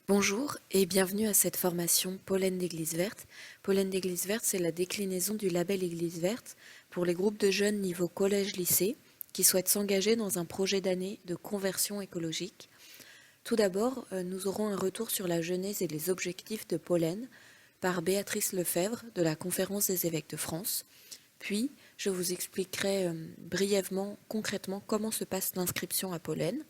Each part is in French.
Bonjour et bienvenue à cette formation Pollen d'Église verte. Pollen d'Église verte, c'est la déclinaison du label Église verte pour les groupes de jeunes niveau collège-lycée qui souhaitent s'engager dans un projet d'année de conversion écologique. Tout d'abord, nous aurons un retour sur la genèse et les objectifs de Pollen par Béatrice Lefebvre de la Conférence des évêques de France. Puis, je vous expliquerai brièvement, concrètement, comment se passe l'inscription à Pollen.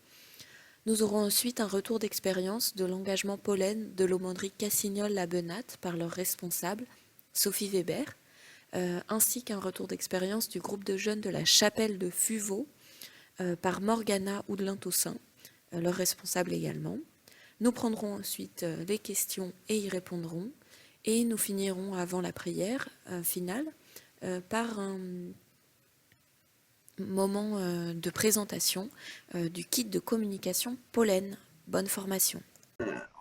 Nous aurons ensuite un retour d'expérience de l'engagement pollen de l'aumônerie Cassignol-la-Benat par leur responsable, Sophie Weber, ainsi qu'un retour d'expérience du groupe de jeunes de la chapelle de Fuveau par Morgana Oudelin-Toussaint, leur responsable également. Nous prendrons ensuite les questions et y répondrons, et nous finirons avant la prière finale par un moment de présentation du kit de communication Pollen. Bonne formation.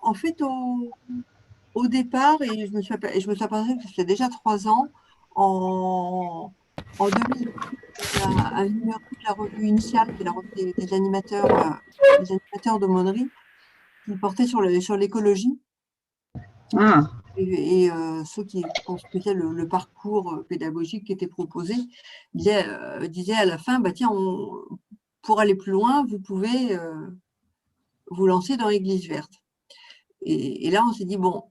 En fait, au départ, et je me suis aperçue que c'était déjà 3 ans, en 2000, un numéro de la revue Initiale, qui est la revue des animateurs d'aumônerie, qui portait sur l'écologie. Ah, Et ceux qui construisaient le parcours pédagogique qui était proposé disaient à la fin, bah, tiens, pour aller plus loin, vous pouvez vous lancer dans l'Église verte. Et là, on s'est dit, bon,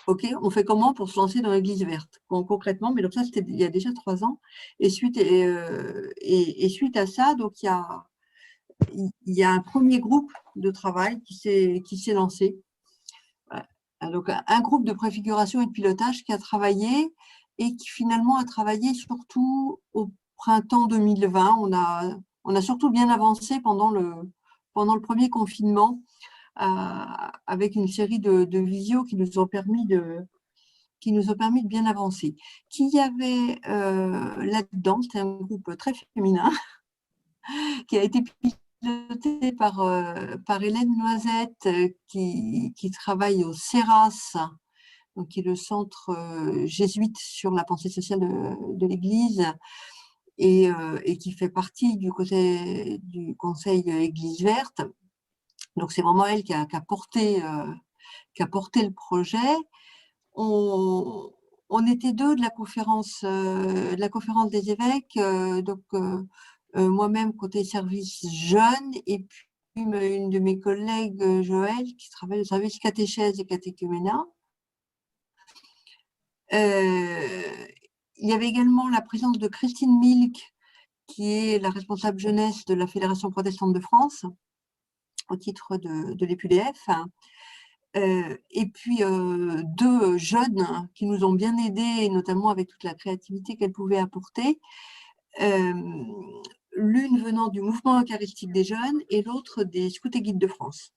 ok, on fait comment pour se lancer dans l'Église verte concrètement? Mais donc ça, c'était il y a déjà 3 ans. Et suite à ça, donc il y a un premier groupe de travail qui s'est lancé. Donc un groupe de préfiguration et de pilotage qui a travaillé et qui finalement a travaillé surtout au printemps 2020. On a surtout bien avancé pendant le premier confinement avec une série de visios qui nous ont permis de bien avancer. Qui y avait là-dedans, c'était un groupe très féminin qui a été piloté par Hélène Noisette qui travaille au CERAS, donc qui est le centre jésuite sur la pensée sociale de l'Église et qui fait partie du conseil Église verte. Donc c'est vraiment elle qui a porté le projet. On était deux de la conférence des évêques, moi-même côté service jeune et puis une de mes collègues, Joël, qui travaille au service catéchèse et catéchuménat. Il y avait également la présence de Christine Milk, qui est la responsable jeunesse de la Fédération protestante de France, au titre de l'EPUDF. Et puis deux jeunes qui nous ont bien aidés, notamment avec toute la créativité qu'elles pouvaient apporter. L'une venant du mouvement eucharistique des jeunes et l'autre des Scouts et Guides de France.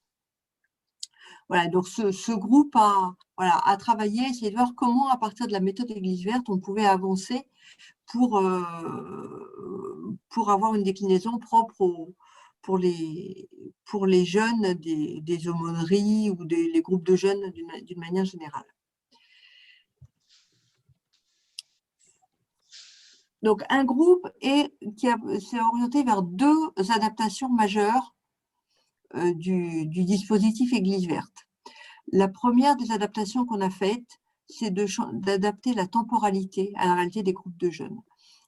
Voilà, donc ce groupe a travaillé, essayé de voir comment, à partir de la méthode Église verte, on pouvait avancer pour avoir une déclinaison propre pour les jeunes des aumôneries ou les groupes de jeunes d'une manière générale. Donc, un groupe qui s'est orienté vers deux adaptations majeures du dispositif Église verte. La première des adaptations qu'on a faites, c'est d'adapter la temporalité à la réalité des groupes de jeunes.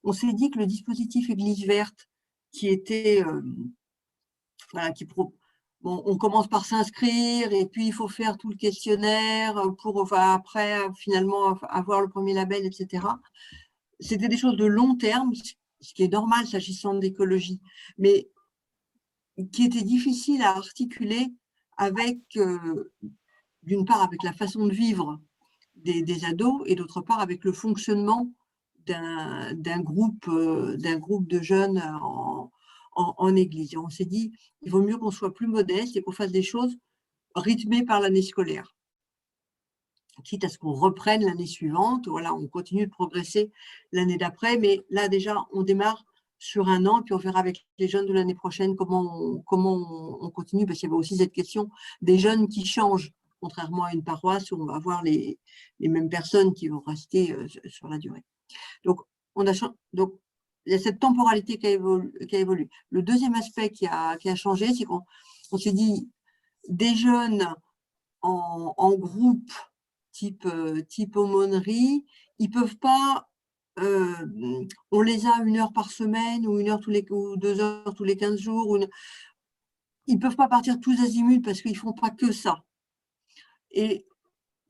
On s'est dit que le dispositif Église verte, qui était on commence par s'inscrire et puis il faut faire tout le questionnaire pour après finalement avoir le premier label, etc. C'était des choses de long terme, ce qui est normal s'agissant d'écologie, mais qui était difficile à articuler avec, d'une part, avec la façon de vivre des ados et d'autre part avec le fonctionnement d'un groupe de jeunes en église. Et on s'est dit, il vaut mieux qu'on soit plus modeste et qu'on fasse des choses rythmées par l'année scolaire. Quitte à ce qu'on reprenne l'année suivante, voilà, on continue de progresser l'année d'après, mais là déjà, on démarre sur un an, puis on verra avec les jeunes de l'année prochaine comment on continue, parce qu'il y avait aussi cette question des jeunes qui changent, contrairement à une paroisse où on va avoir les mêmes personnes qui vont rester sur la durée. Donc, il y a cette temporalité qui a évolué. Le deuxième aspect qui a changé, c'est qu'on s'est dit des jeunes en groupe, type aumônerie, ils peuvent pas, on les a 1 heure par semaine ou 1 heure ou 2 heures tous les 15 jours. Ils peuvent pas partir tous azimuts parce qu'ils font pas que ça. Et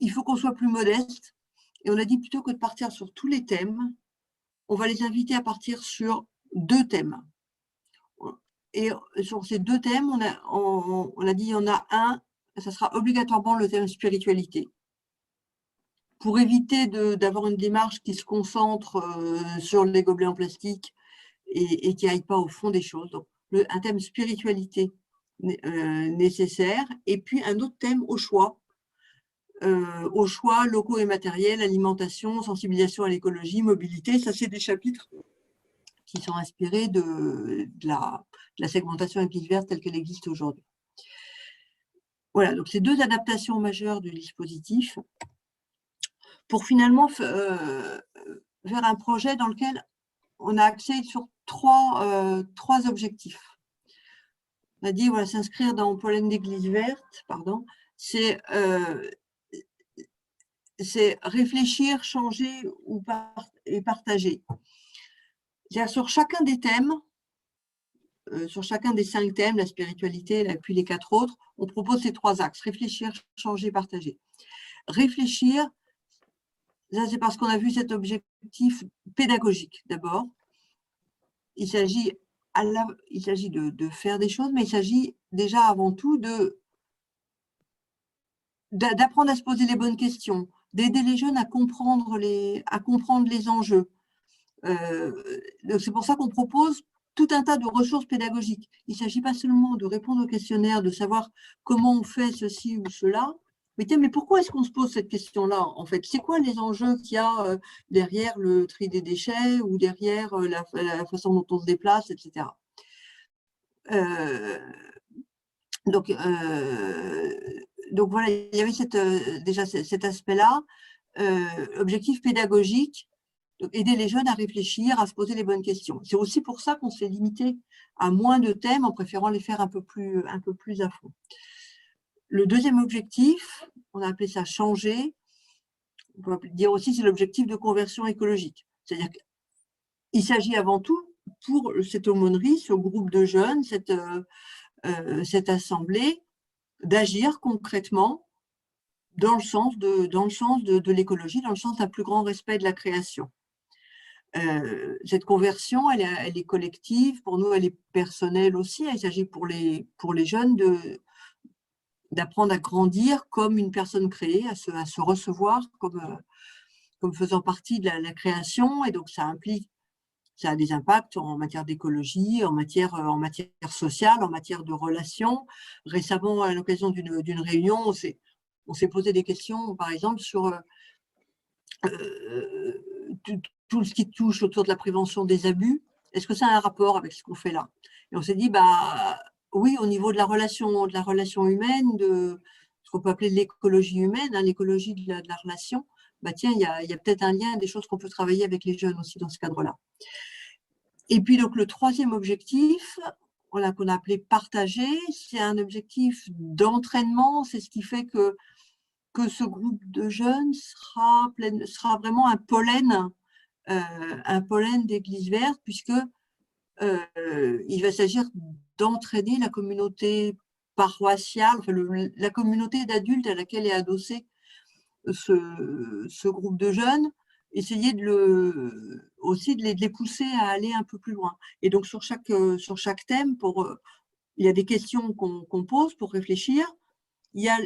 il faut qu'on soit plus modeste. Et on a dit plutôt que de partir sur tous les thèmes, on va les inviter à partir sur 2 thèmes. Et sur ces 2 thèmes, on a dit il y en a un, ça sera obligatoirement le thème spiritualité. Pour éviter d'avoir une démarche qui se concentre sur les gobelets en plastique et qui n'aille pas au fond des choses. Donc, un thème spiritualité nécessaire. Et puis un autre thème au choix locaux et matériels, alimentation, sensibilisation à l'écologie, mobilité. Ça, c'est des chapitres qui sont inspirés de la segmentation église verte telle qu'elle existe aujourd'hui. Voilà, donc c'est 2 adaptations majeures du dispositif pour finalement faire un projet dans lequel on a axé sur 3 objectifs. On a dit, voilà, s'inscrire dans Pollen d'église verte, pardon, c'est réfléchir, changer et partager. C'est-à-dire sur chacun des thèmes, sur chacun des 5 thèmes, la spiritualité, puis les 4 autres, on propose ces 3 axes, réfléchir, changer, partager. Réfléchir, ça c'est parce qu'on a vu cet objectif pédagogique d'abord. Il s'agit de faire des choses, mais il s'agit déjà avant tout d'apprendre à se poser les bonnes questions, d'aider les jeunes à comprendre les enjeux. C'est pour ça qu'on propose tout un tas de ressources pédagogiques. Il ne s'agit pas seulement de répondre au questionnaire, de savoir comment on fait ceci ou cela, mais tiens, mais pourquoi est-ce qu'on se pose cette question-là en fait? C'est quoi les enjeux qu'il y a derrière le tri des déchets ou derrière la façon dont on se déplace, etc. Donc voilà, il y avait déjà cet aspect-là, objectif pédagogique, donc aider les jeunes à réfléchir, à se poser les bonnes questions. C'est aussi pour ça qu'on s'est limité à moins de thèmes en préférant les faire un peu plus à fond. Le deuxième objectif, on a appelé ça changer, on peut dire aussi c'est l'objectif de conversion écologique. C'est-à-dire qu'il s'agit avant tout pour cette aumônerie, ce groupe de jeunes, cette assemblée, d'agir concrètement dans le sens de l'écologie, dans le sens d'un plus grand respect de la création. Cette conversion, elle est collective, pour nous elle est personnelle aussi. Il s'agit pour les jeunes d'apprendre à grandir comme une personne créée, à se recevoir comme faisant partie de la création, et donc ça a des impacts en matière d'écologie, en matière sociale, en matière de relations. Récemment, à l'occasion d'une réunion, on s'est posé des questions, par exemple, sur tout ce qui touche autour de la prévention des abus. Est-ce que ça a un rapport avec ce qu'on fait là? Et on s'est dit, bah oui, au niveau de la relation humaine, de ce qu'on peut appeler l'écologie humaine, hein, l'écologie de la relation, bah tiens, il y a peut-être un lien, des choses qu'on peut travailler avec les jeunes aussi dans ce cadre-là. Et puis donc le troisième objectif, qu'on a appelé partager, c'est un objectif d'entraînement, c'est ce qui fait que ce groupe de jeunes sera vraiment un pollen d'église verte, puisque il va s'agir d'entraîner la communauté paroissiale, enfin la communauté d'adultes à laquelle est adossé ce groupe de jeunes, essayer aussi de les pousser à aller un peu plus loin. Et donc sur chaque thème, il y a des questions qu'on pose pour réfléchir. Il y a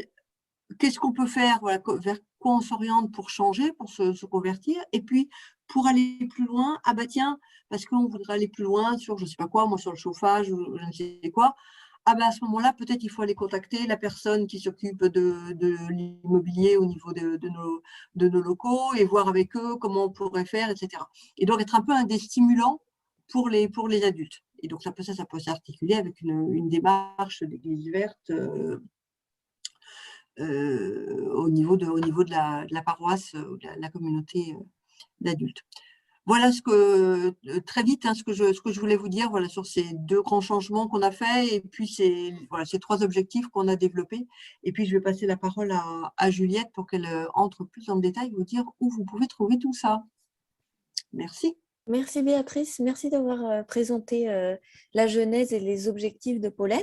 qu'est-ce qu'on peut faire, voilà, vers quoi on s'oriente pour changer, pour se convertir, et puis pour aller plus loin, ah bah tiens, parce qu'on voudrait aller plus loin sur, je ne sais pas quoi, moi sur le chauffage ou je ne sais quoi, ah bah à ce moment-là, peut-être il faut aller contacter la personne qui s'occupe de l'immobilier au niveau de nos locaux et voir avec eux comment on pourrait faire, etc. Et donc être un peu un des stimulants pour les adultes. Et donc ça peut s'articuler avec une démarche d'église verte au niveau de la paroisse ou de la communauté d'adultes. Voilà ce que très vite, hein, ce que je voulais vous dire, voilà, sur ces 2 grands changements qu'on a faits et puis ces 3 objectifs qu'on a développés. Et puis je vais passer la parole à Juliette pour qu'elle, entre plus dans le détail, vous dire où vous pouvez trouver tout ça. Merci. Merci Béatrice, merci d'avoir présenté la genèse et les objectifs de Pollen.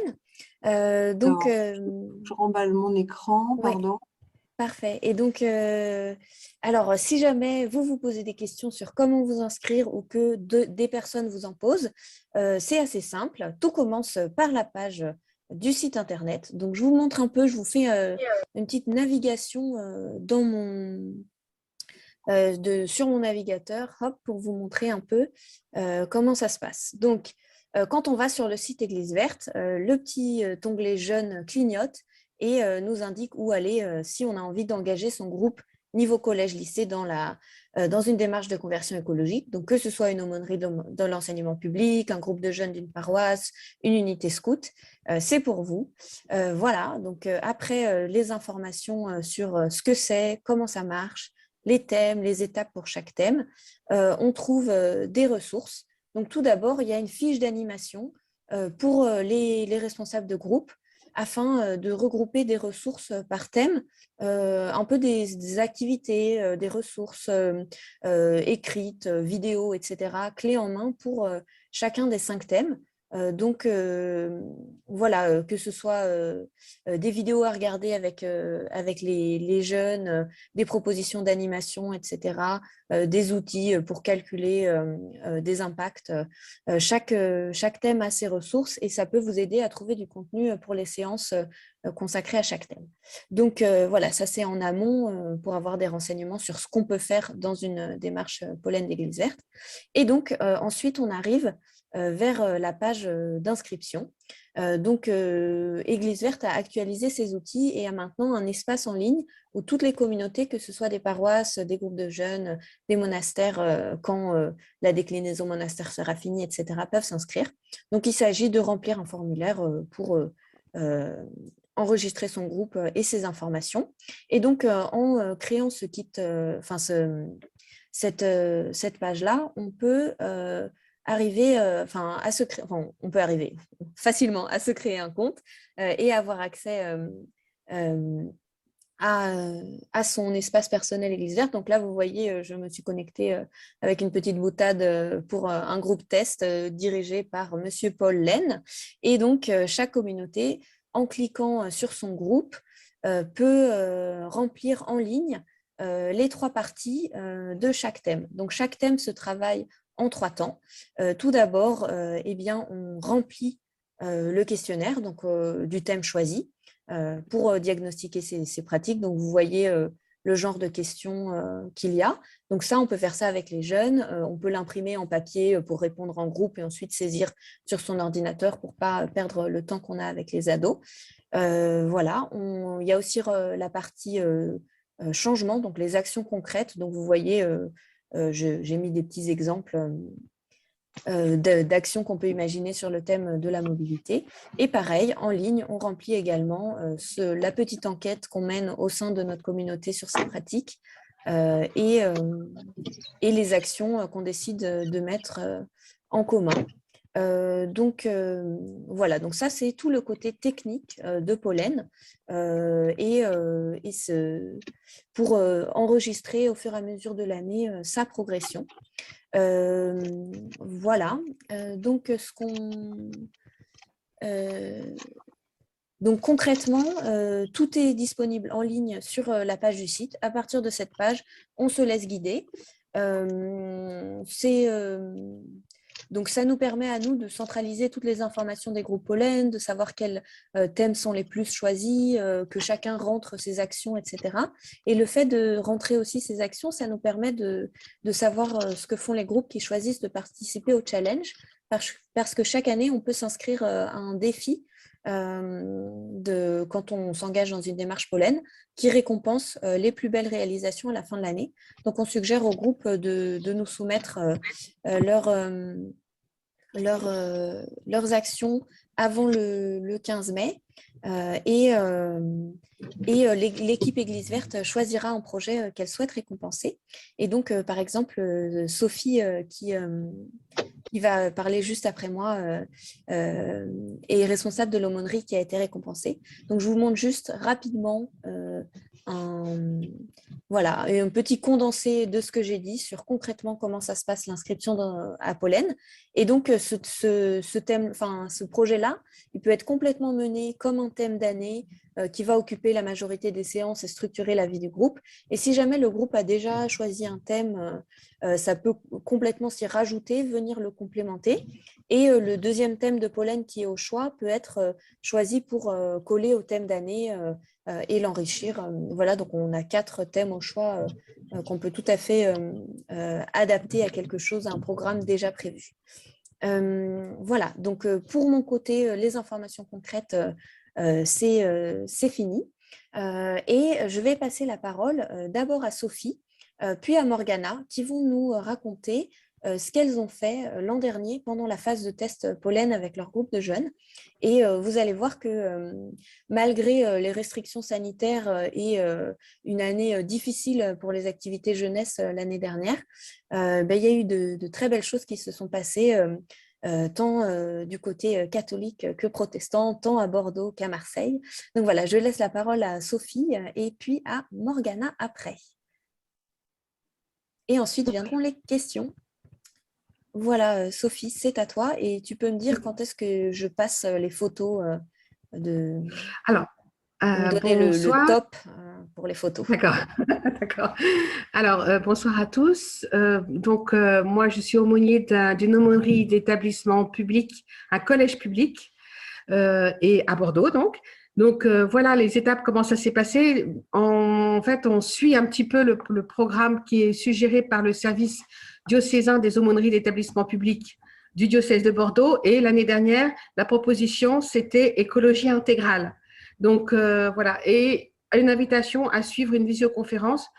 Donc, Alors, je remballe mon écran, ouais, pardon. parfait. Et donc, alors, si jamais vous posez des questions sur comment vous inscrire ou que des personnes vous en posent, c'est assez simple. Tout commence par la page du site internet. Donc, je vous montre un peu, je vous fais une petite navigation sur mon navigateur, hop, pour vous montrer un peu comment ça se passe. Donc, quand on va sur le site Église Verte, le petit onglet Jeunes clignote et nous indique où aller si on a envie d'engager son groupe niveau collège-lycée dans une démarche de conversion écologique. Donc, que ce soit une aumônerie dans l'enseignement public, un groupe de jeunes d'une paroisse, une unité scout, c'est pour vous. Voilà, donc après les informations sur ce que c'est, comment ça marche, les thèmes, les étapes pour chaque thème, on trouve des ressources. Donc tout d'abord, il y a une fiche d'animation pour les responsables de groupe afin de regrouper des ressources par thème, un peu des activités, des ressources écrites, vidéos, etc., clés en main pour chacun des 5 thèmes. Donc voilà, que ce soit des vidéos à regarder avec les jeunes, des propositions d'animation, etc., des outils pour calculer des impacts. Chaque thème a ses ressources et ça peut vous aider à trouver du contenu pour les séances consacrées à chaque thème. Donc voilà, ça c'est en amont pour avoir des renseignements sur ce qu'on peut faire dans une démarche Pollen d'Église Verte. Et donc ensuite, on arrive vers la page d'inscription. Donc, Église Verte a actualisé ses outils et a maintenant un espace en ligne où toutes les communautés, que ce soit des paroisses, des groupes de jeunes, des monastères, quand la déclinaison monastère sera finie, etc., peuvent s'inscrire. Donc, il s'agit de remplir un formulaire pour enregistrer son groupe et ses informations. Et donc, en créant ce kit, cette page-là, on peut arriver, on peut arriver facilement à se créer un compte et avoir accès euh, à son espace personnel Église Verte. Donc là, vous voyez, je me suis connectée avec une petite boutade pour un groupe test dirigé par Monsieur Paul Laine. Et donc, chaque communauté, en cliquant sur son groupe, peut remplir en ligne les 3 parties de chaque thème. Donc, chaque thème se travaille en 3 temps. Tout d'abord, eh bien, on remplit le questionnaire donc, du thème choisi pour diagnostiquer ces pratiques. Donc, vous voyez le genre de questions qu'il y a. Donc ça, on peut faire ça avec les jeunes. On peut l'imprimer en papier pour répondre en groupe et ensuite saisir sur son ordinateur pour ne pas perdre le temps qu'on a avec les ados. Voilà. Il y a aussi la partie changement, donc les actions concrètes. Donc, vous voyez, j'ai mis des petits exemples d'actions qu'on peut imaginer sur le thème de la mobilité. Et pareil, en ligne, on remplit également la petite enquête qu'on mène au sein de notre communauté sur ces pratiques et les actions qu'on décide de mettre en commun. Donc voilà, donc ça c'est tout le côté technique de Pollen pour enregistrer au fur et à mesure de l'année sa progression. Voilà, donc donc concrètement, tout est disponible en ligne sur la page du site. À partir de cette page, on se laisse guider. Donc ça nous permet à nous de centraliser toutes les informations des groupes Pollen, de savoir quels thèmes sont les plus choisis, que chacun rentre ses actions, etc. Et le fait de rentrer aussi ces actions, ça nous permet de savoir ce que font les groupes qui choisissent de participer au challenge, parce que chaque année, on peut s'inscrire à un défi quand on s'engage dans une démarche Pollen qui récompense les plus belles réalisations à la fin de l'année. Donc, on suggère au groupe de nous soumettre leurs actions avant le 15 mai. L'équipe Église Verte choisira un projet qu'elle souhaite récompenser. Et donc, par exemple, Sophie, qui va parler juste après moi, est responsable de l'aumônerie qui a été récompensée. Donc, je vous montre juste rapidement voilà, un petit condensé de ce que j'ai dit sur concrètement comment ça se passe l'inscription à Pollen. Et donc, ce projet-là, il peut être complètement mené comme un thème d'année qui va occuper la majorité des séances et structurer la vie du groupe. Et si jamais le groupe a déjà choisi un thème, ça peut complètement s'y rajouter, venir le complémenter. Et le deuxième thème de Pollen qui est au choix peut être choisi pour coller au thème d'année et l'enrichir. Voilà, donc on a 4 thèmes au choix qu'on peut tout à fait adapter à quelque chose, à un programme déjà prévu. Voilà, donc pour mon côté, les informations concrètes, c'est fini. Et je vais passer la parole d'abord à Sophie, puis à Morgana, qui vont nous raconter ce qu'elles ont fait l'an dernier pendant la phase de test pollen avec leur groupe de jeunes. Et vous allez voir que malgré les restrictions sanitaires et une année difficile pour les activités jeunesse l'année dernière, il y a eu de très belles choses qui se sont passées tant du côté catholique que protestant, tant à Bordeaux qu'à Marseille. Donc voilà, je laisse la parole à Sophie et puis à Morgana après. Et ensuite viendront les questions. Voilà, Sophie, c'est à toi et tu peux me dire quand est-ce que je passe les photos de... Alors, me donner le bonsoir. top pour les photos. D'accord, d'accord. Alors, bonsoir à tous. Moi, je suis aumônier d'une aumônerie d'établissement public, un collège public, et à Bordeaux, donc. Donc, voilà les étapes, comment ça s'est passé. En fait, on suit un petit peu le programme qui est suggéré par le service diocésain des aumôneries d'établissement public du diocèse de Bordeaux. Et l'année dernière, la proposition, c'était écologie intégrale. Donc, voilà. Et une invitation à suivre une visioconférence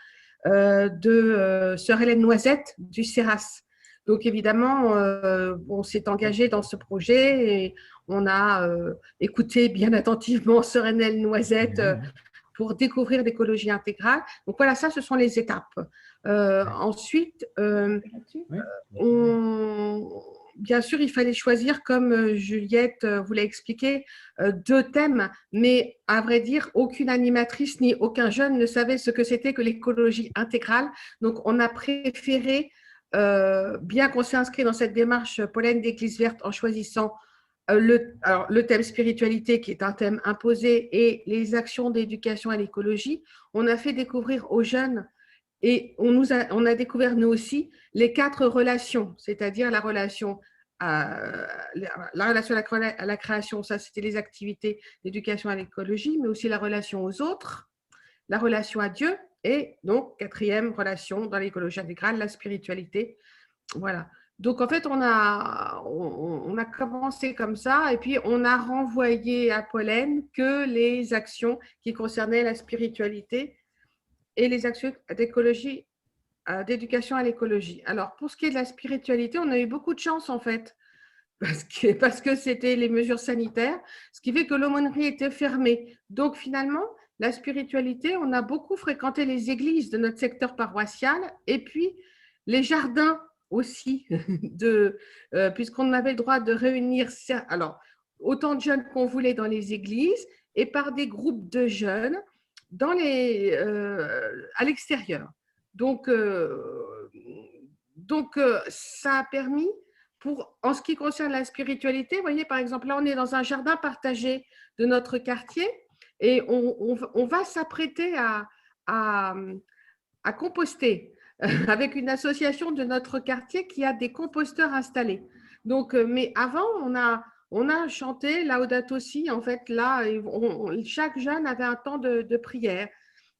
de sœur Hélène Noisette du CERAS. Donc, évidemment, on s'est engagé dans ce projet et on a écouté bien attentivement sœur Hélène Noisette pour découvrir l'écologie intégrale. Donc, voilà, ça, ce sont les étapes. Ensuite, bien sûr, il fallait choisir, comme Juliette vous l'a expliqué, 2 thèmes, mais à vrai dire, aucune animatrice ni aucun jeune ne savait ce que c'était que l'écologie intégrale. Donc, on a préféré, bien qu'on s'est inscrit dans cette démarche Pollen d'Église Verte en choisissant le thème spiritualité, qui est un thème imposé, et les actions d'éducation à l'écologie, on a fait découvrir aux jeunes. Et on a découvert, nous aussi, les 4 relations, c'est-à-dire la relation à la création, ça c'était les activités d'éducation à l'écologie, mais aussi la relation aux autres, la relation à Dieu, et donc 4e relation dans l'écologie intégrale, la spiritualité. Voilà. Donc en fait, on a commencé comme ça, et puis on a renvoyé à Pollen que les actions qui concernaient la spiritualité et les actions d'écologie, d'éducation à l'écologie. Alors, pour ce qui est de la spiritualité, on a eu beaucoup de chance, en fait, parce que c'était les mesures sanitaires, ce qui fait que l'aumônerie était fermée. Donc, finalement, la spiritualité, on a beaucoup fréquenté les églises de notre secteur paroissial et puis les jardins aussi, puisqu'on avait le droit de réunir autant de jeunes qu'on voulait dans les églises et par des groupes de jeunes à l'extérieur. Donc, ça a permis, en ce qui concerne la spiritualité, vous voyez, par exemple, là, on est dans un jardin partagé de notre quartier et on va s'apprêter à composter avec une association de notre quartier qui a des composteurs installés. Donc, mais avant, on a chanté Laudato Si, en fait, là, chaque jeune avait un temps de prière.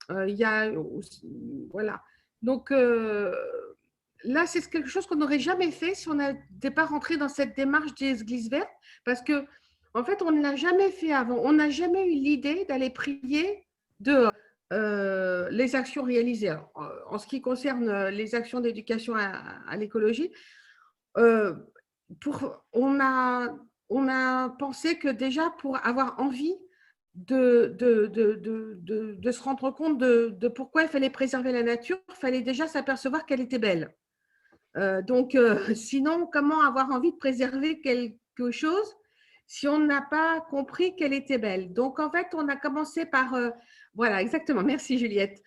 Voilà. Donc, là, c'est quelque chose qu'on n'aurait jamais fait si on n'était pas rentré dans cette démarche des églises vertes, parce que, en fait, on ne l'a jamais fait avant. On n'a jamais eu l'idée d'aller prier dehors. Les actions réalisées. Alors, en ce qui concerne les actions d'éducation à l'écologie, on on a pensé que déjà pour avoir envie de se rendre compte de pourquoi il fallait préserver la nature, il fallait déjà s'apercevoir qu'elle était belle. Sinon, comment avoir envie de préserver quelque chose si on n'a pas compris qu'elle était belle? Donc, en fait, on a commencé par… voilà, exactement. Merci, Juliette.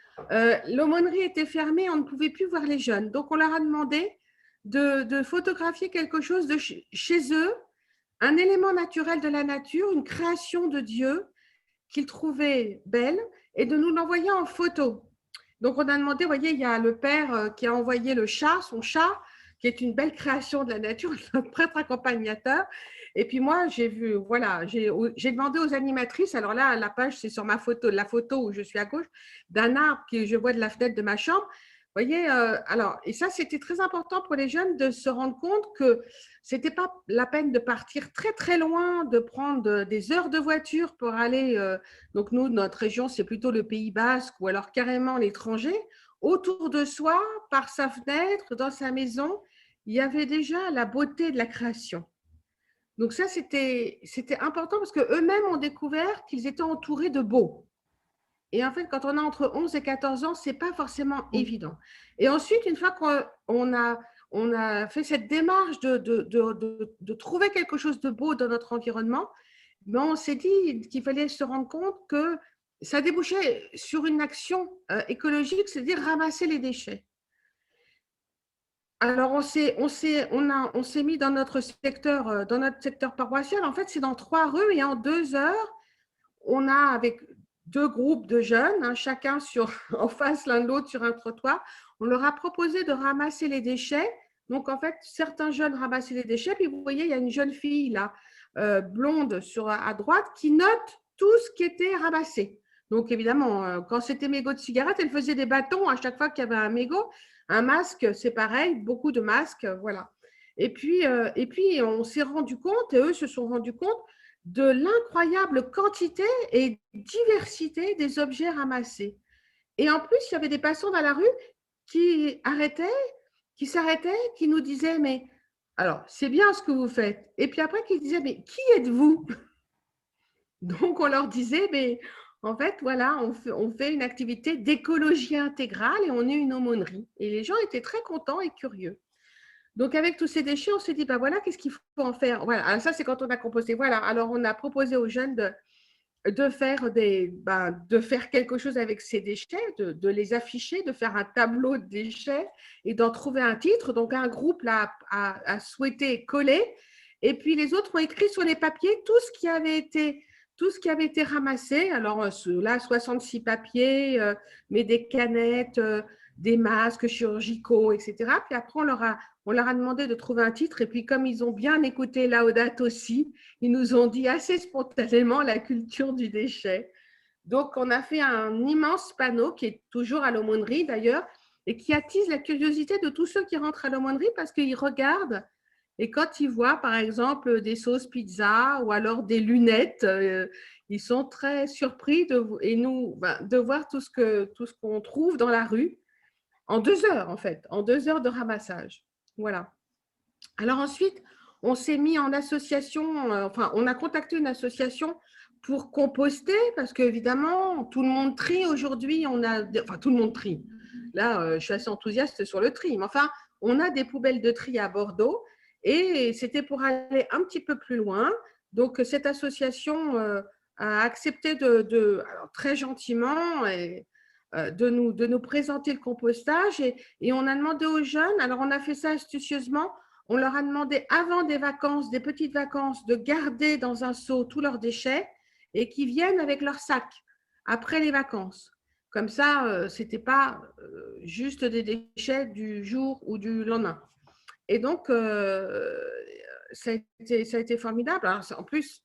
L'aumônerie était fermée, on ne pouvait plus voir les jeunes. Donc, on leur a demandé de photographier quelque chose de chez eux, un élément naturel de la nature, une création de Dieu qu'ils trouvaient belle et de nous l'envoyer en photo. Donc, on a demandé, vous voyez, il y a le père qui a envoyé le chat, son chat, qui est une belle création de la nature, notre prêtre accompagnateur. Et puis moi, j'ai vu, voilà, j'ai demandé aux animatrices, alors là, la page, c'est sur ma photo, la photo où je suis à gauche, d'un arbre que je vois de la fenêtre de ma chambre. Vous voyez, alors, et ça, c'était très important pour les jeunes de se rendre compte que ce n'était pas la peine de partir très, très loin, de prendre des heures de voiture pour aller… donc, nous, notre région, c'est plutôt le Pays Basque ou alors carrément l'étranger. Autour de soi, par sa fenêtre, dans sa maison, il y avait déjà la beauté de la création. Donc ça, c'était important parce qu'eux-mêmes ont découvert qu'ils étaient entourés de beaux. Et en fait, quand on a entre 11 et 14 ans, ce n'est pas forcément évident. Et ensuite, une fois qu'on a fait cette démarche de trouver quelque chose de beau dans notre environnement, ben on s'est dit qu'il fallait se rendre compte que ça débouchait sur une action écologique, c'est-à-dire ramasser les déchets. Alors, on s'est mis dans notre secteur paroissial. En fait, c'est dans 3 rues et en 2 heures, on a avec 2 groupes de jeunes, hein, chacun en face l'un de l'autre sur un trottoir, on leur a proposé de ramasser les déchets. Donc, en fait, certains jeunes ramassaient les déchets. Puis, vous voyez, il y a une jeune fille là, blonde à droite, qui note tout ce qui était ramassé. Donc, évidemment, quand c'était mégot de cigarette, elle faisait des bâtons à chaque fois qu'il y avait un mégot. Un masque, c'est pareil, beaucoup de masques, voilà. Et puis, on s'est rendu compte, et eux se sont rendus compte, de l'incroyable quantité et diversité des objets ramassés. Et en plus, il y avait des passants dans la rue qui s'arrêtaient, qui nous disaient, mais alors, c'est bien ce que vous faites. Et puis après, qui disaient, mais qui êtes-vous? Donc, on leur disait, mais en fait, voilà, on fait une activité d'écologie intégrale et on est une aumônerie. Et les gens étaient très contents et curieux. Donc, avec tous ces déchets, on s'est dit, ben voilà, qu'est-ce qu'il faut en faire? Voilà, alors ça, c'est quand on a composté. Voilà, alors on a proposé aux jeunes de faire quelque chose avec ces déchets, de les afficher, de faire un tableau de déchets et d'en trouver un titre. Donc, un groupe là, a souhaité coller. Et puis, les autres ont écrit sur les papiers tout ce qui avait été ramassé. Alors, là, 66 papiers, mais des canettes, des masques chirurgicaux, etc. Puis après, on leur a demandé de trouver un titre. Et puis, comme ils ont bien écouté Laudato aussi, ils nous ont dit assez spontanément la culture du déchet. Donc, on a fait un immense panneau qui est toujours à l'aumônerie d'ailleurs et qui attise la curiosité de tous ceux qui rentrent à l'aumônerie parce qu'ils regardent et quand ils voient, par exemple, des sauces pizza ou alors des lunettes, ils sont très surpris de voir tout ce qu'on trouve dans la rue en 2 heures, en fait, en 2 heures de ramassage. Voilà. Alors ensuite, on s'est mis en association, on a contacté une association pour composter parce qu'évidemment, tout le monde trie aujourd'hui. Tout le monde trie. Là, je suis assez enthousiaste sur le tri. Mais enfin, on a des poubelles de tri à Bordeaux et c'était pour aller un petit peu plus loin. Donc, cette association a accepté alors, très gentiment de nous présenter le compostage et on a demandé aux jeunes, alors on a fait ça astucieusement, on leur a demandé avant des vacances, des petites vacances, de garder dans un seau tous leurs déchets et qu'ils viennent avec leur sac après les vacances. Comme ça, ce n'était pas juste des déchets du jour ou du lendemain. Et donc, ça a été formidable. Alors, en plus,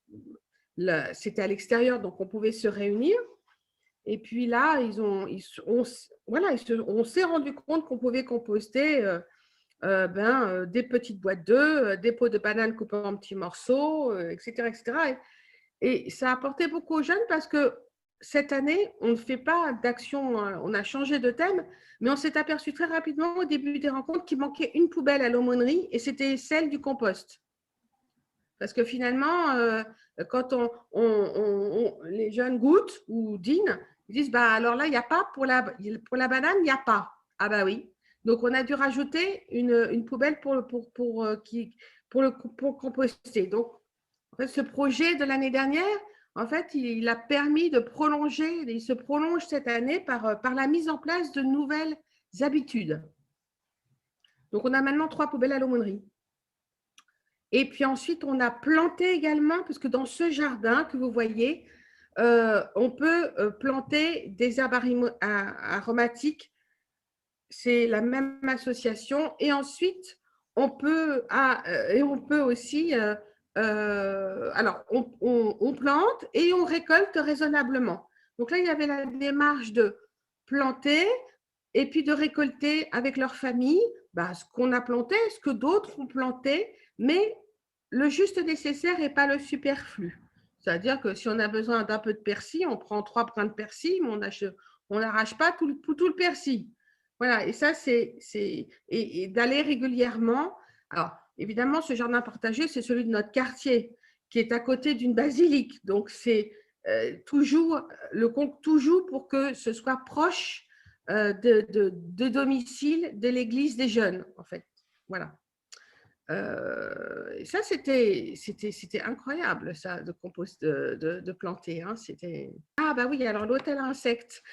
c'était à l'extérieur, donc on pouvait se réunir. Et puis là, on s'est rendu compte qu'on pouvait composter des petites boîtes d'œufs, des pots de bananes coupées en petits morceaux, etc., etc. Et ça a apporté beaucoup aux jeunes parce que cette année, on ne fait pas d'action, on a changé de thème, mais on s'est aperçu très rapidement au début des rencontres qu'il manquait une poubelle à l'aumônerie et c'était celle du compost. Parce que finalement, quand les jeunes goûtent ou dînent, ils disent bah, alors là, il n'y a pas pour la banane, il n'y a pas. Ah bah oui. Donc, on a dû rajouter une poubelle pour composter. Donc, en fait, ce projet de l'année dernière, en fait, il a permis de prolonger, il se prolonge cette année par la mise en place de nouvelles habitudes. Donc, on a maintenant 3 poubelles à l'aumônerie. Et puis ensuite, on a planté également, puisque dans ce jardin que vous voyez, on peut planter des arbres aromatiques. C'est la même association. Et ensuite, on peut aussi, alors, on plante et on récolte raisonnablement. Donc là, il y avait la démarche de planter et puis de récolter avec leur famille ce qu'on a planté, ce que d'autres ont planté, mais le juste nécessaire et pas le superflu. C'est-à-dire que si on a besoin d'un peu de persil, on prend 3 brins de persil, mais on n'arrache pas tout le persil. Voilà, et ça, et d'aller régulièrement. Alors, évidemment, ce jardin partagé, c'est celui de notre quartier, qui est à côté d'une basilique. Donc, c'est toujours, le compte toujours pour que ce soit proche de domicile de l'église des jeunes, en fait. Voilà. Et ça, c'était incroyable, ça, de planter. Hein. Ah, bah oui, alors l'hôtel à insectes.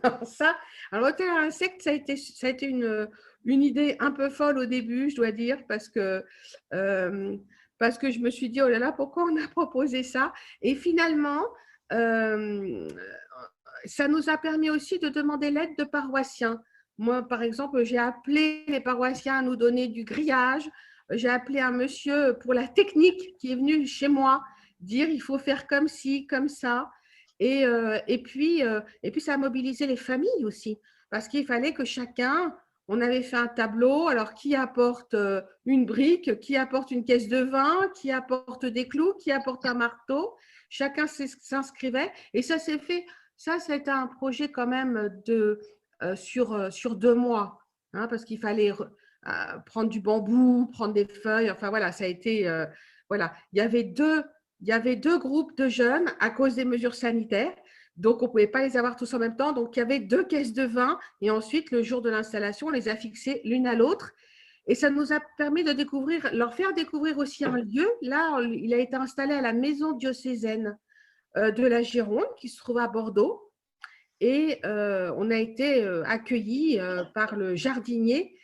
Alors, l'hôtel à insectes, ça a été une idée un peu folle au début, je dois dire, parce que je me suis dit, oh là là, pourquoi on a proposé ça? Et finalement, ça nous a permis aussi de demander l'aide de paroissiens. Moi, par exemple, j'ai appelé les paroissiens à nous donner du grillage. J'ai appelé un monsieur pour la technique qui est venu chez moi dire il faut faire comme ci, comme ça. Et puis, ça a mobilisé les familles aussi parce qu'il fallait que chacun, on avait fait un tableau, alors qui apporte une brique, qui apporte une caisse de vin, qui apporte des clous, qui apporte un marteau. Chacun s'inscrivait et ça s'est fait. Ça a été un projet quand même sur 2 mois hein, parce qu'il fallait prendre du bambou, prendre des feuilles. Enfin, voilà, ça a été… voilà. Il y avait deux groupes de jeunes à cause des mesures sanitaires. Donc, on ne pouvait pas les avoir tous en même temps. Donc, il y avait 2 caisses de vin. Et ensuite, le jour de l'installation, on les a fixées l'une à l'autre. Et ça nous a permis de leur faire découvrir aussi un lieu. Là, il a été installé à la maison diocésaine de la Gironde, qui se trouve à Bordeaux. Et on a été accueillis par le jardinier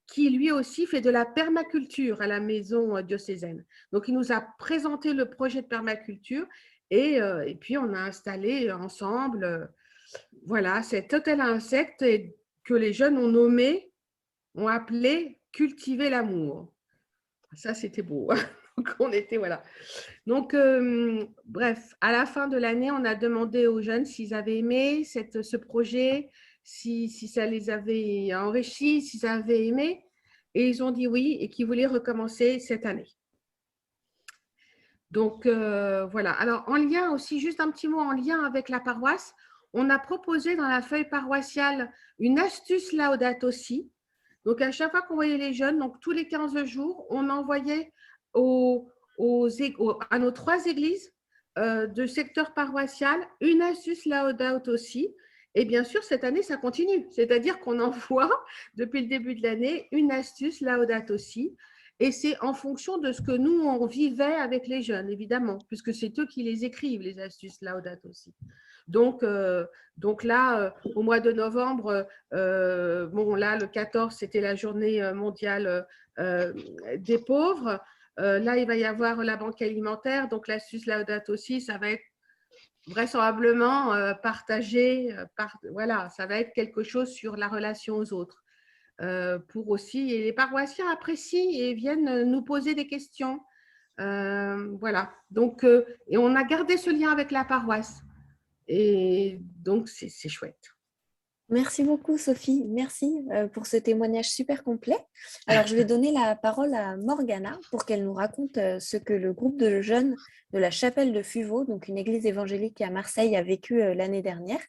qui lui aussi fait de la permaculture à la maison diocésaine. Donc, il nous a présenté le projet de permaculture et puis on a installé ensemble voilà, cet hôtel à insectes que les jeunes ont appelé « Cultiver l'amour ». Ça, c'était beau. Donc, on était, voilà. Donc, bref, à la fin de l'année, on a demandé aux jeunes s'ils avaient aimé ce projet, si ça les avait enrichis, s'ils avaient aimé. Et ils ont dit oui et qu'ils voulaient recommencer cette année. Donc, voilà. Alors, en lien aussi, juste un petit mot en lien avec la paroisse, on a proposé dans la feuille paroissiale une astuce Laudato Si. Donc, à chaque fois qu'on voyait les jeunes, donc tous les 15 jours, on envoyait à nos 3 églises de secteur paroissial une astuce Laudato Si. Et bien sûr, cette année, ça continue. C'est-à-dire qu'on envoie, depuis le début de l'année, une astuce Laudato Si. Et c'est en fonction de ce que nous, on vivait avec les jeunes, évidemment, puisque c'est eux qui les écrivent, les astuces Laudato Si. Donc là, au mois de novembre, bon, là, le 14, c'était la journée mondiale des pauvres. Là, il va y avoir la banque alimentaire. Donc, l'astuce Laudato Si, ça va être vraisemblablement partagé. Voilà, ça va être quelque chose sur la relation aux autres. Pour aussi, et les paroissiens apprécient et viennent nous poser des questions. Voilà. Donc, et on a gardé ce lien avec la paroisse. Et donc, c'est chouette. Merci beaucoup, Sophie. Merci pour ce témoignage super complet. Alors, je vais donner la parole à Morgana pour qu'elle nous raconte ce que le groupe de jeunes de la chapelle de Fuveau, donc une église évangélique à Marseille, a vécu l'année dernière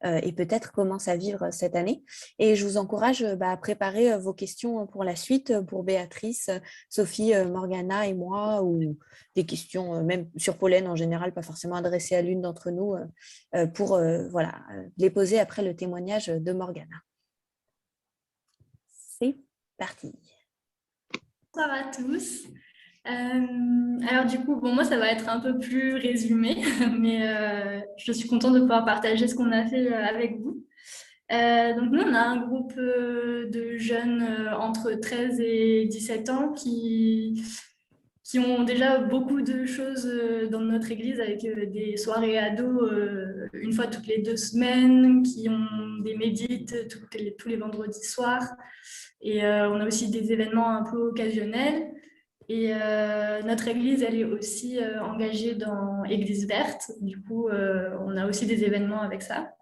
et peut-être commence à vivre cette année. Et je vous encourage à préparer vos questions pour la suite, pour Béatrice, Sophie, Morgana et moi, ou des questions même sur Pollen en général, pas forcément adressées à l'une d'entre nous, pour les poser après le témoignage de Morgana. C'est parti. Bonsoir à tous. Alors du coup, bon, moi ça va être un peu plus résumé, mais je suis contente de pouvoir partager ce qu'on a fait avec vous. Donc nous, on a un groupe de jeunes entre 13 et 17 ans qui ont déjà beaucoup de choses dans notre église avec des soirées ados une fois toutes les 2 semaines, qui ont des médites tous les vendredis soirs. Et on a aussi des événements un peu occasionnels. Et notre église, elle est aussi engagée dans Église verte. Du coup, on a aussi des événements avec ça.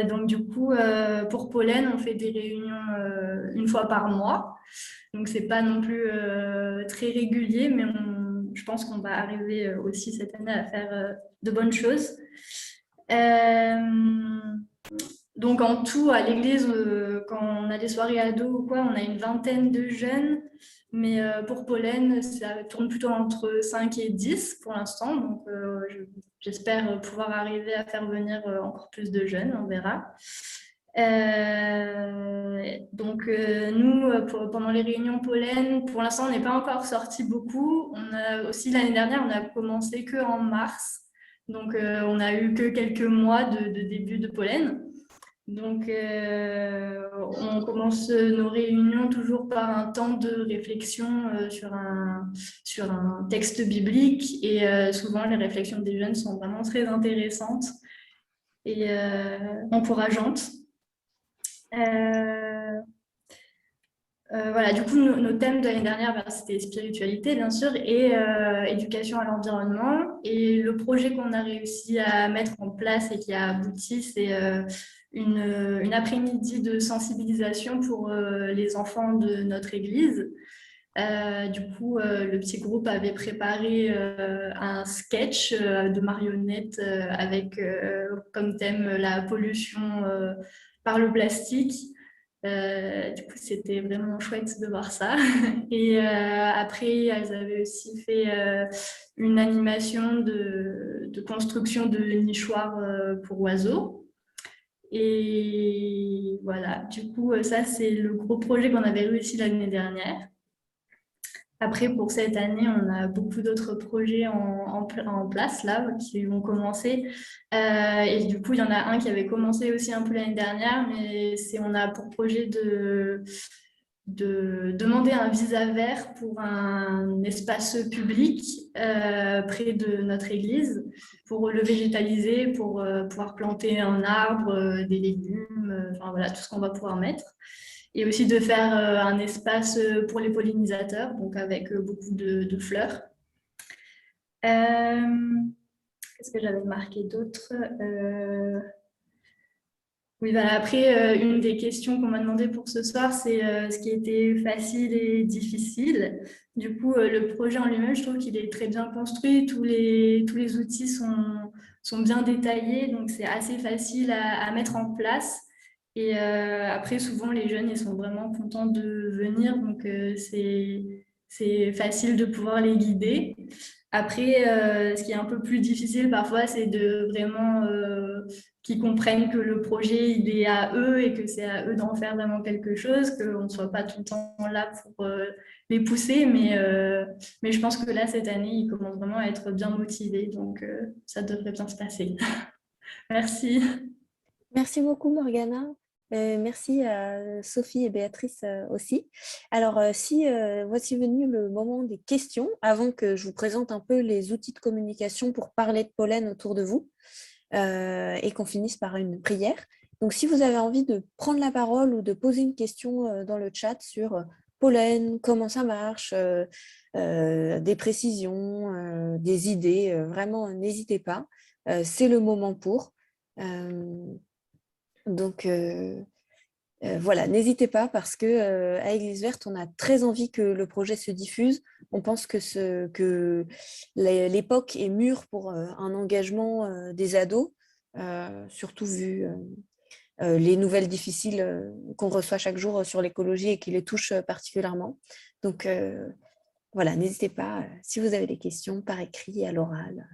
Donc du coup, pour Pollen, on fait des réunions une fois par mois. Donc c'est pas non plus très régulier, mais je pense qu'on va arriver aussi cette année à faire de bonnes choses. Donc en tout, à l'église, quand on a des soirées ados ou quoi, on a une vingtaine de jeunes. Mais pour Pollen, ça tourne plutôt entre 5 et 10 pour l'instant. Donc j'espère pouvoir arriver à faire venir encore plus de jeunes, on verra. Donc nous, pendant les réunions Pollen, pour l'instant, on n'est pas encore sorti beaucoup. On a aussi l'année dernière, on a commencé qu'en mars. Donc on a eu que quelques mois de début de Pollen. Donc, on commence nos réunions toujours par un temps de réflexion sur un texte biblique et souvent les réflexions des jeunes sont vraiment très intéressantes et encourageantes. Voilà, du coup, nos thèmes de l'année dernière, c'était spiritualité, bien sûr, et éducation à l'environnement. Et le projet qu'on a réussi à mettre en place et qui a abouti, c'est une après-midi de sensibilisation pour les enfants de notre église. Du coup, le petit groupe avait préparé un sketch de marionnettes avec comme thème la pollution par le plastique. Du coup, c'était vraiment chouette de voir ça. Et après, elles avaient aussi fait une animation de construction de nichoirs pour oiseaux. Et voilà, du coup, ça, c'est le gros projet qu'on avait réussi l'année dernière. Après, pour cette année, on a beaucoup d'autres projets en place là qui vont commencer. Et du coup, il y en a un qui avait commencé aussi un peu l'année dernière, mais on a pour projet de demander un visa vert pour un espace public près de notre église pour le végétaliser, pour pouvoir planter un arbre, des légumes, enfin voilà, tout ce qu'on va pouvoir mettre. Et aussi de faire un espace pour les pollinisateurs, donc avec beaucoup de fleurs. Qu'est-ce que j'avais marqué d'autre Oui, voilà. Après, une des questions qu'on m'a demandé pour ce soir, c'est ce qui était facile et difficile. Du coup, le projet en lui-même, je trouve qu'il est très bien construit. Tous les outils sont bien détaillés, donc c'est assez facile à mettre en place. Et après, souvent, les jeunes, ils sont vraiment contents de venir, donc c'est facile de pouvoir les guider. Après, ce qui est un peu plus difficile parfois, c'est de vraiment qu'ils comprennent que le projet, il est à eux et que c'est à eux d'en faire vraiment quelque chose, qu'on ne soit pas tout le temps là pour les pousser. Mais je pense que là, cette année, ils commencent vraiment à être bien motivés, donc ça devrait bien se passer. Merci. Merci beaucoup, Morgana. Merci à Sophie et Béatrice aussi. Alors, voici venu le moment des questions, avant que je vous présente un peu les outils de communication pour parler de pollen autour de vous et qu'on finisse par une prière. Donc, si vous avez envie de prendre la parole ou de poser une question dans le chat sur pollen, comment ça marche, des précisions, des idées, vraiment, n'hésitez pas. C'est le moment pour. Donc, voilà, n'hésitez pas parce que à Église Verte, on a très envie que le projet se diffuse. On pense que l'époque est mûre pour un engagement des ados, surtout vu les nouvelles difficiles qu'on reçoit chaque jour sur l'écologie et qui les touchent particulièrement. Donc, voilà, n'hésitez pas, si vous avez des questions, par écrit, à l'oral.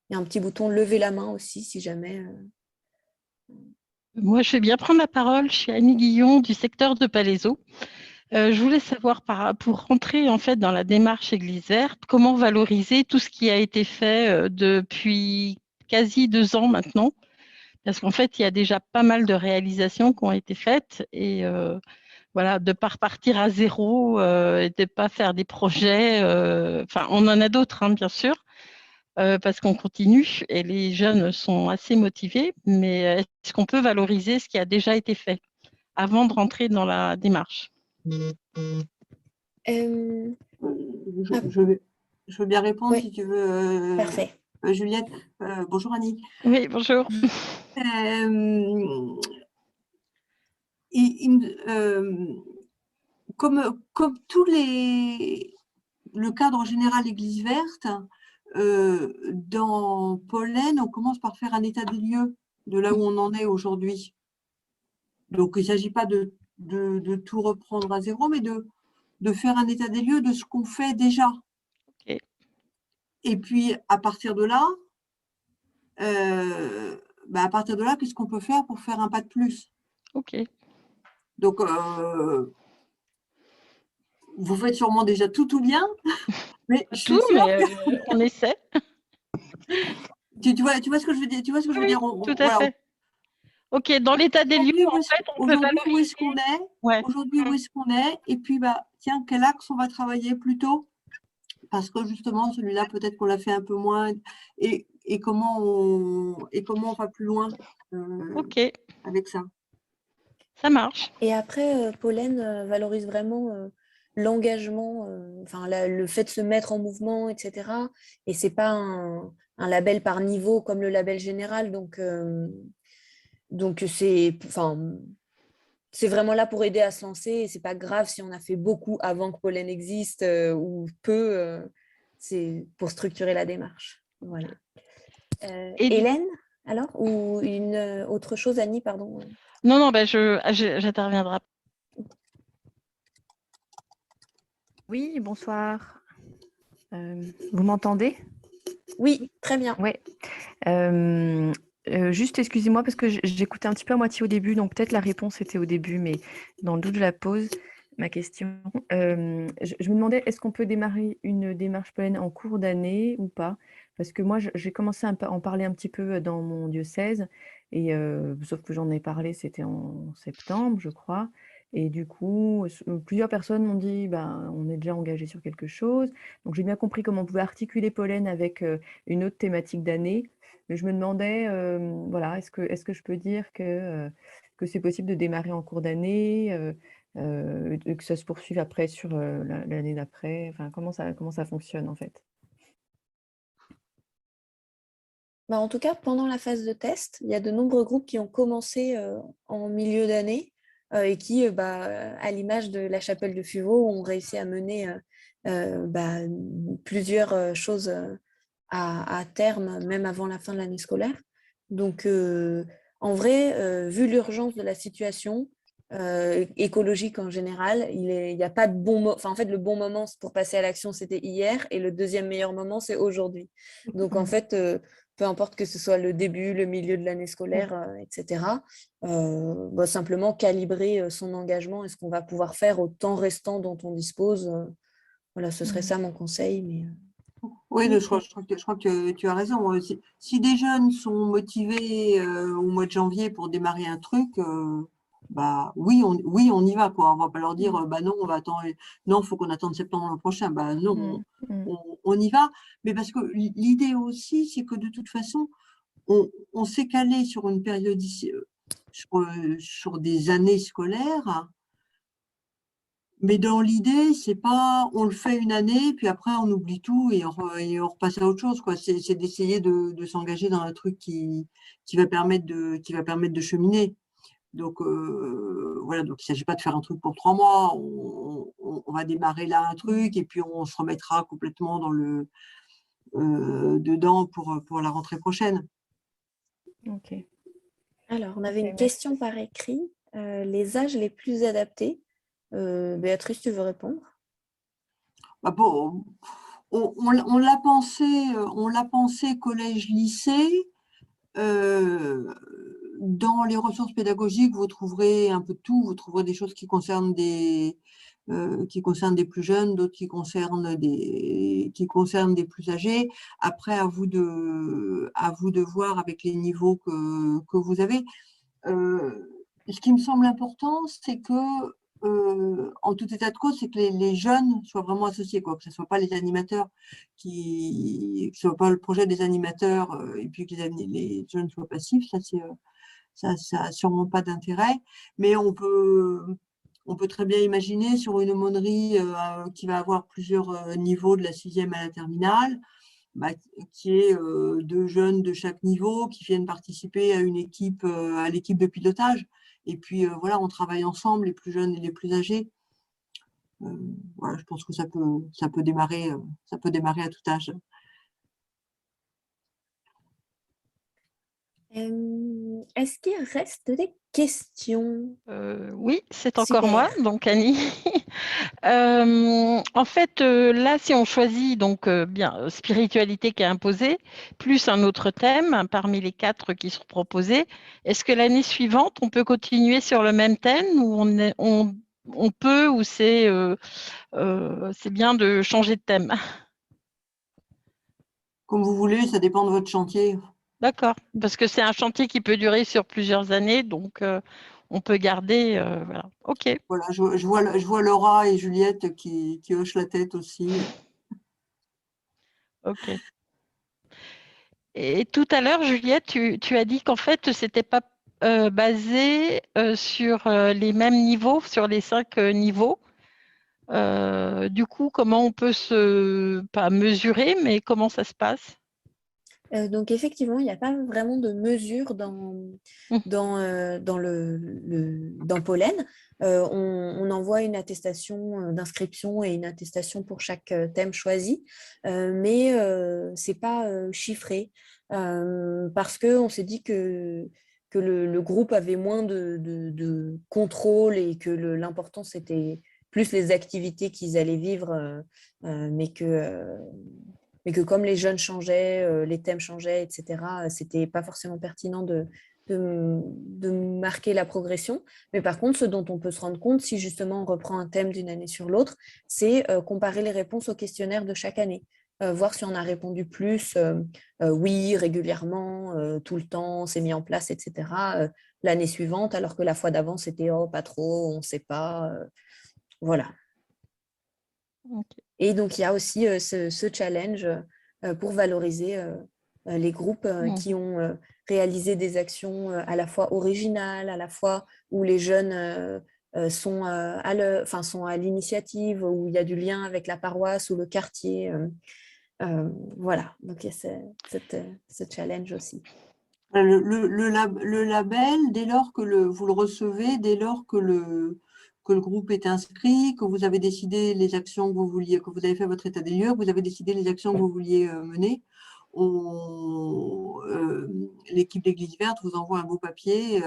Il y a un petit bouton lever la main aussi, si jamais. Moi, je vais bien prendre la parole. Je suis Annie Guillon du secteur de Palaiseau. Je voulais savoir, pour rentrer en fait dans la démarche Église Verte, comment valoriser tout ce qui a été fait depuis quasi 2 ans maintenant, parce qu'en fait, il y a déjà pas mal de réalisations qui ont été faites et voilà, de ne pas repartir à zéro et de ne pas faire des projets. Enfin, on en a d'autres, hein, bien sûr, parce qu'on continue et les jeunes sont assez motivés, mais est-ce qu'on peut valoriser ce qui a déjà été fait avant de rentrer dans la démarche? Je veux bien répondre Oui. si tu veux, Parfait. Juliette. Bonjour Annie. Oui, bonjour. Comme tous le cadre général Église Verte, dans Pollen, on commence par faire un état des lieux de là où on en est aujourd'hui. Donc, il ne s'agit pas de tout reprendre à zéro, mais de faire un état des lieux de ce qu'on fait déjà. Okay. Et puis, à partir de là, qu'est-ce qu'on peut faire pour faire un pas de plus? Ok. Donc, vous faites sûrement déjà tout bien, mais je suis sûre mais on essaie. Tu vois ce que je veux dire? Tu vois ce que je veux Oui, dire? tout à fait. Ok, dans l'état des lieux, en fait, on peut aujourd'hui, où est-ce valoriser. qu'on est? Ouais. Aujourd'hui, où est-ce qu'on est? Et puis, tiens, quel axe on va travailler plutôt? Parce que justement, celui-là, peut-être qu'on l'a fait un peu moins. Et comment on va plus loin Ok, avec ça? ça marche. Et après, Pollen valorise vraiment l'engagement, enfin le fait de se mettre en mouvement, etc. Et c'est pas un label par niveau comme le label général, donc c'est vraiment là pour aider à se lancer. Et c'est pas grave si on a fait beaucoup avant que Pollen existe ou peu. C'est pour structurer la démarche. Voilà. Et Hélène, alors, ou une autre chose, Annie, pardon. non, j'interviendrai. Oui, bonsoir. Vous m'entendez? Oui, très bien. Oui. Juste, excusez-moi, parce que j'écoutais un petit peu à moitié au début, donc peut-être la réponse était au début, mais dans le doute, je la pose, ma question. Je me demandais, est-ce qu'on peut démarrer une démarche Pollen en cours d'année ou pas? Parce que moi, j'ai commencé à en parler un petit peu dans mon diocèse, et sauf que j'en ai parlé, c'était en septembre, je crois. Et du coup, plusieurs personnes m'ont dit, on est déjà engagé sur quelque chose. Donc, j'ai bien compris comment on pouvait articuler Pollen avec une autre thématique d'année. Mais je me demandais, voilà, est-ce que je peux dire que c'est possible de démarrer en cours d'année, et que ça se poursuive après sur l'année d'après? Enfin, comment ça fonctionne en fait? En tout cas, pendant la phase de test, il y a de nombreux groupes qui ont commencé en milieu d'année et qui, à l'image de la chapelle de Fuveau, ont réussi à mener plusieurs choses à terme, même avant la fin de l'année scolaire. Donc, en vrai, vu l'urgence de la situation écologique en général, il n'y a pas de bon moment. Enfin, en fait, le bon moment pour passer à l'action, c'était hier, et le deuxième meilleur moment, c'est aujourd'hui. Donc, en fait, peu importe que ce soit le début, le milieu de l'année scolaire, etc., simplement calibrer son engagement et ce qu'on va pouvoir faire au temps restant dont on dispose. Voilà, ce serait ça mon conseil. Mais, Oui, je crois que tu as raison. Si des jeunes sont motivés au mois de janvier pour démarrer un truc, oui, on y va, quoi. On ne va pas leur dire, non, on va attendre, non, il faut qu'on attende septembre l'an prochain. Non, on y va. Mais parce que l'idée aussi, c'est que de toute façon, on s'est calé sur une période ici, sur des années scolaires Mais dans l'idée, c'est pas on le fait une année, puis après on oublie tout et on repasse à autre chose, quoi. C'est d'essayer de s'engager dans un truc qui va permettre de cheminer. Donc voilà, donc il ne s'agit pas de faire un truc pour 3 mois. On va démarrer là un truc et puis on se remettra complètement dedans pour la rentrée prochaine. Ok. Alors, on avait Ok, une merci. question par écrit. Les âges les plus adaptés. Béatrice, tu veux répondre? Bah, on l'a pensé collège-lycée. Dans les ressources pédagogiques, vous trouverez un peu de tout. Vous trouverez des choses qui concernent des plus jeunes, d'autres qui concernent des plus âgés. Après, à vous de voir avec les niveaux que vous avez. Ce qui me semble important, c'est que, en tout état de cause, c'est que les jeunes soient vraiment associés, quoi, que ce ne soit pas les animateurs que ce soit pas le projet des animateurs et puis que les jeunes soient passifs, ça n'a sûrement pas d'intérêt. Mais on peut très bien imaginer sur une aumônerie qui va avoir plusieurs niveaux de la 6e à la terminale, bah, qui est 2 jeunes de chaque niveau qui viennent participer à l'équipe de pilotage. Et puis voilà, on travaille ensemble, les plus jeunes et les plus âgés. Voilà, je pense que ça peut démarrer à tout âge. Est-ce qu'il reste des questions? Oui, c'est encore Super. moi, donc Annie. En fait, là, si on choisit donc bien spiritualité qui est imposée, plus un autre thème parmi les 4 qui sont proposés, est-ce que l'année suivante, on peut continuer sur le même thème ou on peut ou c'est bien de changer de thème? Comme vous voulez, ça dépend de votre chantier. D'accord, parce que c'est un chantier qui peut durer sur plusieurs années, donc on peut garder. Voilà. Ok, Voilà, je vois Laura et Juliette qui hochent la tête aussi. ok. Et tout à l'heure, Juliette, tu as dit qu'en fait, ce n'était pas basé sur les mêmes niveaux, sur les 5 niveaux. Du coup, comment on peut pas mesurer, mais comment ça se passe? Donc effectivement, il n'y a pas vraiment de mesure Mhm. dans Pollen. On envoie une attestation d'inscription et une attestation pour chaque thème choisi, mais ce n'est pas chiffré parce qu'on s'est dit que le groupe avait moins de contrôle et que l'important c'était plus les activités qu'ils allaient vivre, mais que comme les jeunes changeaient, les thèmes changeaient, etc., c'était pas forcément pertinent de marquer la progression. Mais par contre, ce dont on peut se rendre compte, si justement on reprend un thème d'une année sur l'autre, c'est comparer les réponses au questionnaire de chaque année. Voir si on a répondu plus oui, régulièrement, tout le temps, c'est mis en place, etc. L'année suivante, alors que la fois d'avant, c'était oh, pas trop, on ne sait pas. Voilà. Ok. Et donc, il y a aussi ce challenge pour valoriser les groupes Mhm. qui ont réalisé des actions à la fois originales, à la fois où les jeunes sont sont à l'initiative, où il y a du lien avec la paroisse ou le quartier. Voilà, donc il y a ce challenge aussi. Le label, dès lors que vous le recevez, dès lors que le groupe est inscrit, que vous avez décidé les actions que vous vouliez, que vous avez fait votre état des lieux, que vous avez décidé les actions que vous vouliez mener, l'équipe d'Église Verte vous envoie un beau papier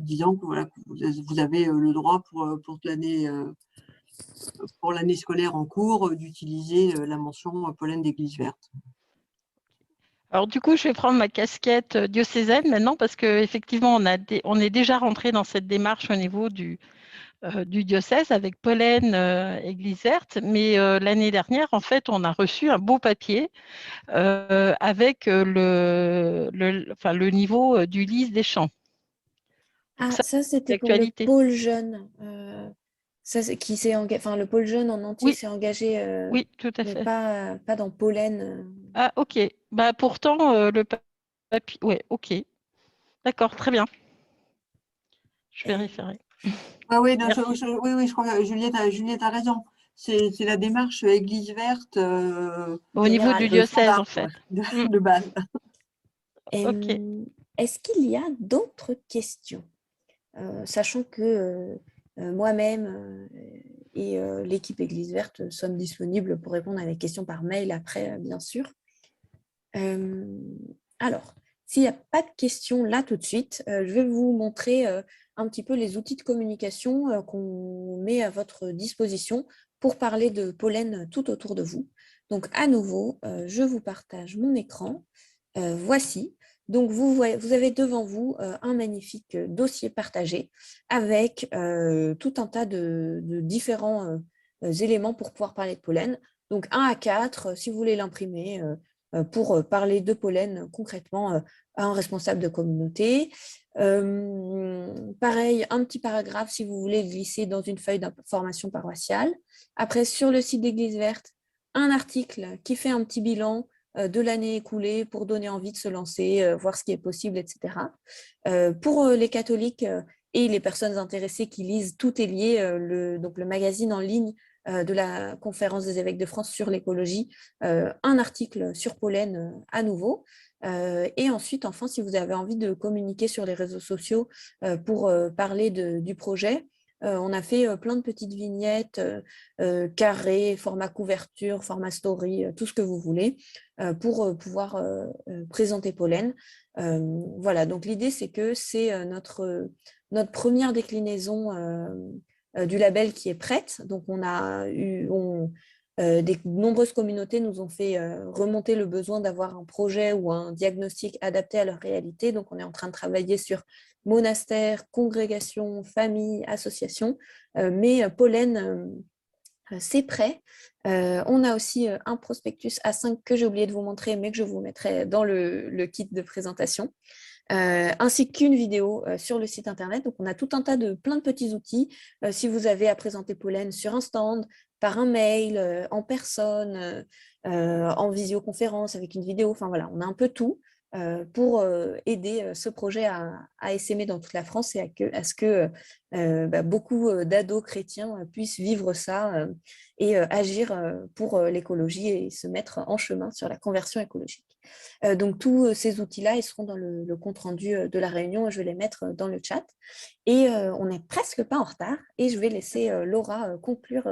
disant que, voilà, que vous avez le droit pour l'année scolaire en cours d'utiliser la mention pollen d'Église Verte. Alors du coup, je vais prendre ma casquette diocésaine maintenant parce qu'effectivement, on est déjà rentré dans cette démarche au niveau du diocèse avec Pollen Église Verte. Mais l'année dernière, en fait, on a reçu un beau papier avec le niveau du lys des champs. Donc Ah, ça, ça, c'est c'était pour le d'actualité. pôle jeune. Le pôle jeune en entier Oui, s'est engagé, oui, tout à mais fait. pas dans Pollen. Ah, ok. Bah, pourtant, le papier... Ouais, ok. D'accord, très bien. Je Et vérifierai. Ah oui, non, Merci. oui, je crois que Juliette a raison. C'est la démarche Église verte Au niveau du Général. diocèse, standard, en fait. quoi, Mm. de base. Ok. Est-ce qu'il y a d'autres questions? Sachant que moi-même et l'équipe Église verte sommes disponibles pour répondre à des questions par mail après, bien sûr. Alors, s'il n'y a pas de questions là tout de suite, je vais vous montrer un petit peu les outils de communication qu'on met à votre disposition pour parler de pollen tout autour de vous. Donc, à nouveau, je vous partage mon écran. Voici. Donc, vous avez devant vous un magnifique dossier partagé avec tout un tas de différents éléments pour pouvoir parler de pollen. Donc, 1 à 4, si vous voulez l'imprimer, pour parler de pollen concrètement à un responsable de communauté. Pareil, un petit paragraphe si vous voulez glisser dans une feuille d'information paroissiale. Après, sur le site d'Église verte, un article qui fait un petit bilan de l'année écoulée pour donner envie de se lancer, voir ce qui est possible, etc. Pour les catholiques et les personnes intéressées qui lisent Tout est lié, donc le magazine en ligne de la Conférence des évêques de France sur l'écologie, un article sur pollen à nouveau. Et ensuite, enfin, si vous avez envie de communiquer sur les réseaux sociaux pour parler du projet, on a fait plein de petites vignettes, carrés, format couverture, format story, tout ce que vous voulez, pour pouvoir présenter Pollen. Voilà, donc l'idée, c'est que c'est notre première déclinaison du label qui est prête. Donc, des nombreuses communautés nous ont fait remonter le besoin d'avoir un projet ou un diagnostic adapté à leur réalité. Donc, on est en train de travailler sur monastères, congrégations, familles, associations. Mais Pollen, c'est prêt. On a aussi un prospectus A5 que j'ai oublié de vous montrer, mais que je vous mettrai dans le kit de présentation. Ainsi qu'une vidéo sur le site internet. Donc, on a tout un tas de plein de petits outils. Si vous avez à présenter Pollen sur un stand, par un mail, en personne, en visioconférence avec une vidéo, enfin voilà, on a un peu tout pour aider ce projet à essaimer dans toute la France et à ce que beaucoup d'ados chrétiens puissent vivre ça et agir pour l'écologie et se mettre en chemin sur la conversion écologique. Donc, tous ces outils-là, ils seront dans le compte-rendu de la réunion. Je vais les mettre dans le chat. Et on n'est presque pas en retard. Et je vais laisser Laura conclure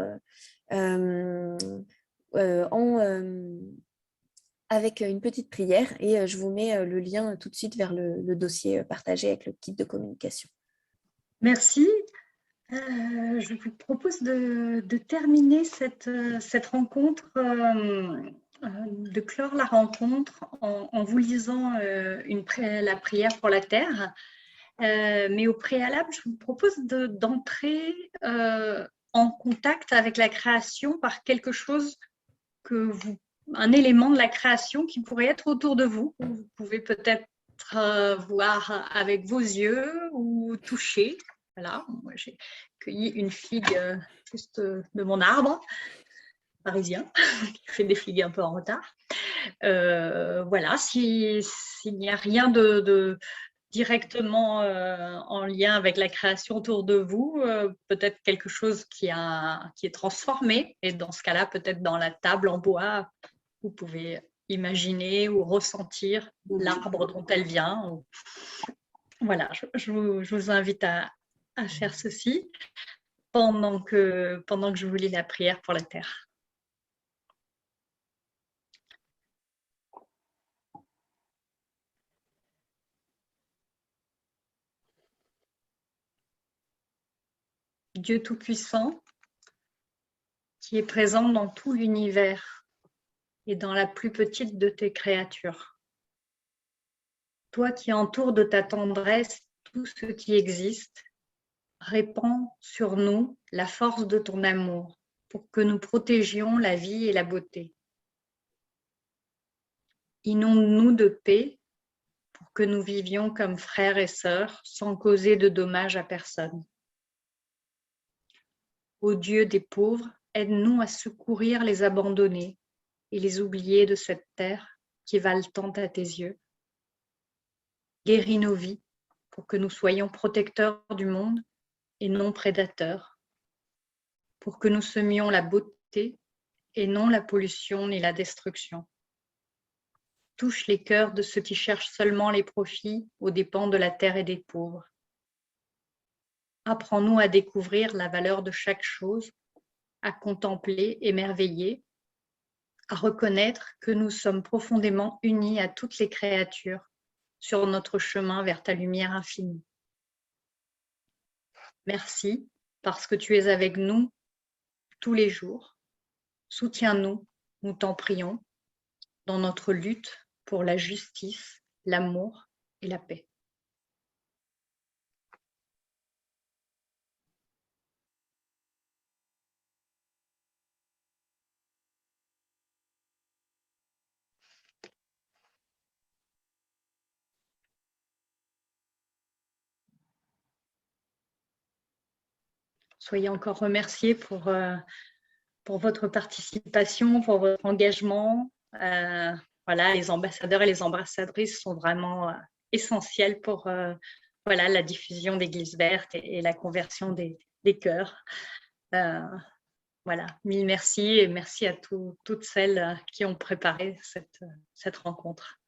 avec une petite prière. Et je vous mets le lien tout de suite vers le dossier partagé avec le kit de communication. Merci. Je vous propose de terminer cette rencontre, de clore la rencontre en vous lisant la prière pour la terre. Mais au préalable, je vous propose d'entrer en contact avec la création par quelque chose un élément de la création qui pourrait être autour de vous. Vous pouvez peut-être voir avec vos yeux ou toucher. Voilà, moi j'ai cueilli une figue juste de mon arbre parisien, qui fait des figues un peu en retard. Voilà, s'il n'y a rien de directement en lien avec la création autour de vous, peut-être quelque chose qui est transformé, et dans ce cas-là, peut-être dans la table en bois, vous pouvez imaginer ou ressentir l'arbre dont elle vient. Voilà, je vous invite à faire ceci pendant que je vous lis la prière pour la terre. Dieu Tout-Puissant, qui est présent dans tout l'univers et dans la plus petite de tes créatures. Toi qui entoures de ta tendresse tout ce qui existe, répands sur nous la force de ton amour pour que nous protégions la vie et la beauté. Inonde-nous de paix pour que nous vivions comme frères et sœurs sans causer de dommages à personne. Ô Dieu des pauvres, aide-nous à secourir les abandonnés et les oubliés de cette terre qui valent tant à tes yeux. Guéris nos vies pour que nous soyons protecteurs du monde et non prédateur, pour que nous semions la beauté et non la pollution ni la destruction. Touche les cœurs de ceux qui cherchent seulement les profits aux dépens de la terre et des pauvres. Apprends-nous à découvrir la valeur de chaque chose, à contempler, émerveiller, à reconnaître que nous sommes profondément unis à toutes les créatures sur notre chemin vers ta lumière infinie. Merci parce que tu es avec nous tous les jours. Soutiens-nous, nous t'en prions, dans notre lutte pour la justice, l'amour et la paix. Soyez encore remerciés pour votre participation, pour votre engagement. Voilà, les ambassadeurs et les ambassadrices sont vraiment essentiels pour la diffusion d'Église verte et la conversion des cœurs. Voilà, mille merci et merci à toutes celles qui ont préparé cette rencontre.